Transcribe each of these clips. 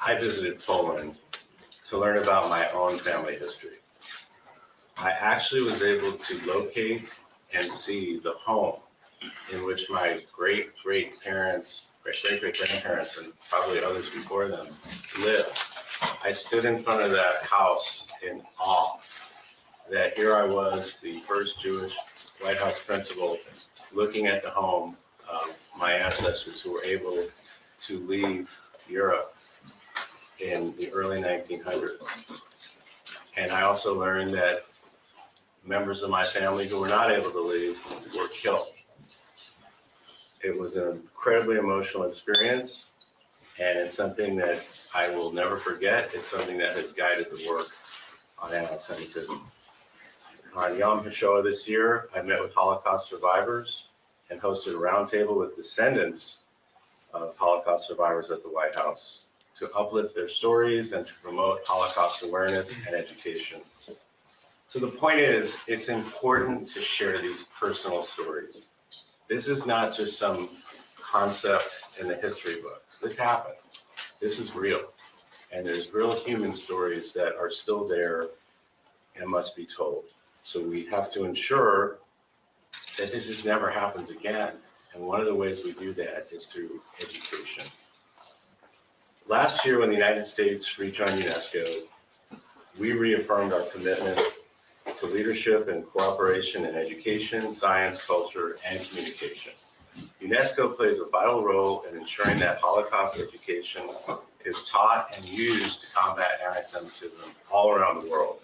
I visited Poland to learn about my own family history. I actually was able to locate and see the home in which my great-great-grandparents, and probably others before them lived. I stood in front of that house in awe that here I was, the first Jewish White House principal, looking at the home of my ancestors who were able to leave Europe in the early 1900s. And I also learned that members of my family who were not able to leave were killed. It was an incredibly emotional experience, and it's something that I will never forget. It's something that has guided the work on anti-Semitism. On Yom HaShoah this year, I met with Holocaust survivors and hosted a roundtable with descendants of Holocaust survivors at the White House to uplift their stories and to promote Holocaust awareness and education. So the point is, it's important to share these personal stories. This is not just some concept in the history books. This happened. This is real. And there's real human stories that are still there and must be told. So we have to ensure that this just never happens again. And one of the ways we do that is through education. Last year, when the United States rejoined UNESCO, we reaffirmed our commitment to leadership and cooperation in education, science, culture, and communication. UNESCO plays a vital role in ensuring that Holocaust education is taught and used to combat anti-Semitism all around the world.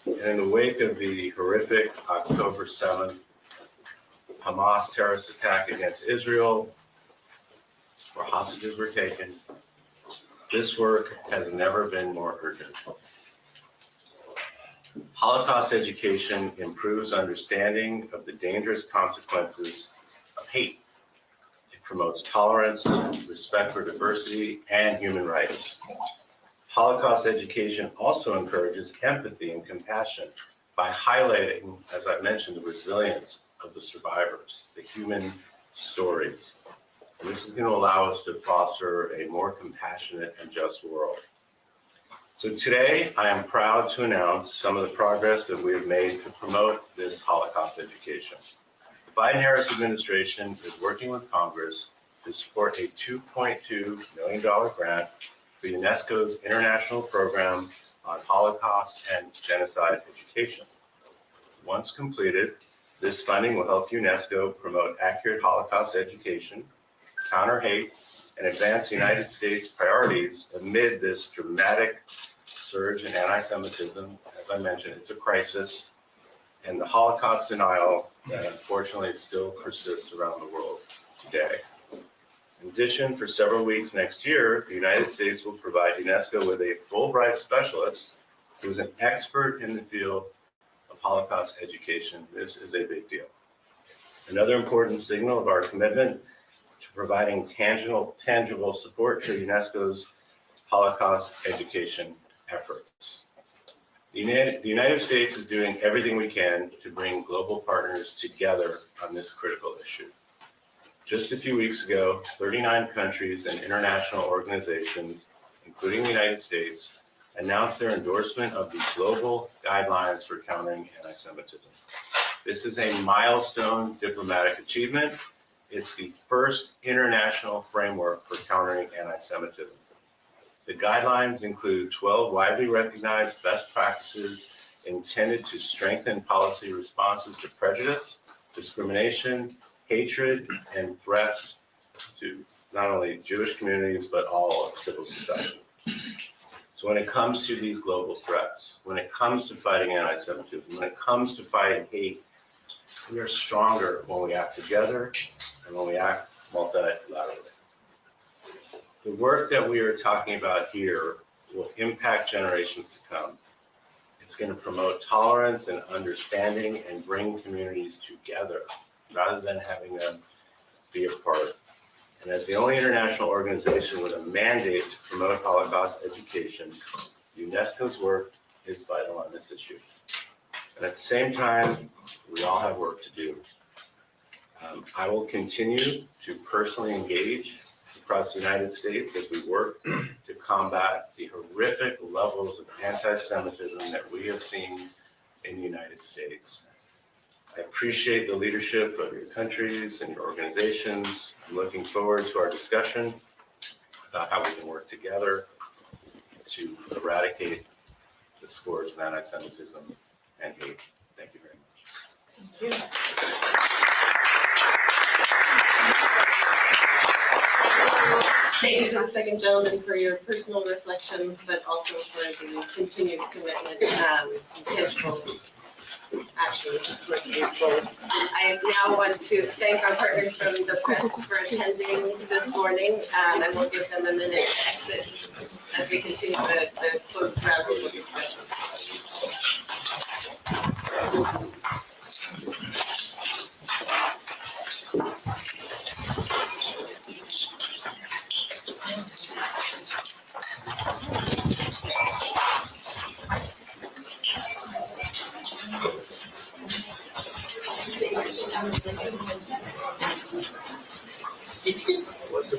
And in the wake of the horrific October 7th Hamas terrorist attack against Israel, where hostages were taken, this work has never been more urgent. Holocaust education improves understanding of the dangerous consequences of hate. It promotes tolerance, respect for diversity, and human rights. Holocaust education also encourages empathy and compassion by highlighting, as I mentioned, the resilience of the survivors, the human stories. And this is going to allow us to foster a more compassionate and just world. So today, I am proud to announce some of the progress that we have made to promote this Holocaust education. The Biden-Harris administration is working with Congress to support a $2.2 million grant for UNESCO's International Program on Holocaust and Genocide Education. Once completed, this funding will help UNESCO promote accurate Holocaust education, counter hate, and advance the United States priorities amid this dramatic surge in anti-Semitism. As I mentioned, it's a crisis, and the Holocaust denial that unfortunately still persists around the world today. In addition, for several weeks next year, the United States will provide UNESCO with a Fulbright specialist who is an expert in the field of Holocaust education. This is a big deal. Another important signal of our commitment to providing tangible support to UNESCO's Holocaust education efforts. The United States is doing everything we can to bring global partners together on this critical issue. Just a few weeks ago, 39 countries and international organizations, including the United States, announced their endorsement of the global guidelines for countering anti-Semitism. This is a milestone diplomatic achievement. It's the first international framework for countering anti-Semitism. The guidelines include 12 widely recognized best practices intended to strengthen policy responses to prejudice, discrimination, hatred, and threats to not only Jewish communities, but all of civil society. So when it comes to these global threats, when it comes to fighting anti-Semitism, when it comes to fighting hate, we are stronger when we act together and when we act multilaterally. The work that we are talking about here will impact generations to come. It's going to promote tolerance and understanding and bring communities together rather than having them be apart. And as the only international organization with a mandate to promote Holocaust education, UNESCO's work is vital on this issue. And at the same time, we all have work to do. I will continue to personally engage across the United States as we work to combat the horrific levels of anti-Semitism that we have seen in the United States. I appreciate the leadership of your countries and your organizations. I'm looking forward to our discussion about how we can work together to eradicate the scourge of anti-Semitism and hate. Thank you very much. Thank you. Thank you to the second gentleman for your personal reflections, but also for the continued commitment and tangible actions towards these goals. I now want to thank our partners from the press for attending this morning, and I will give them a minute to exit as we continue the closed roundtable discussion. What's the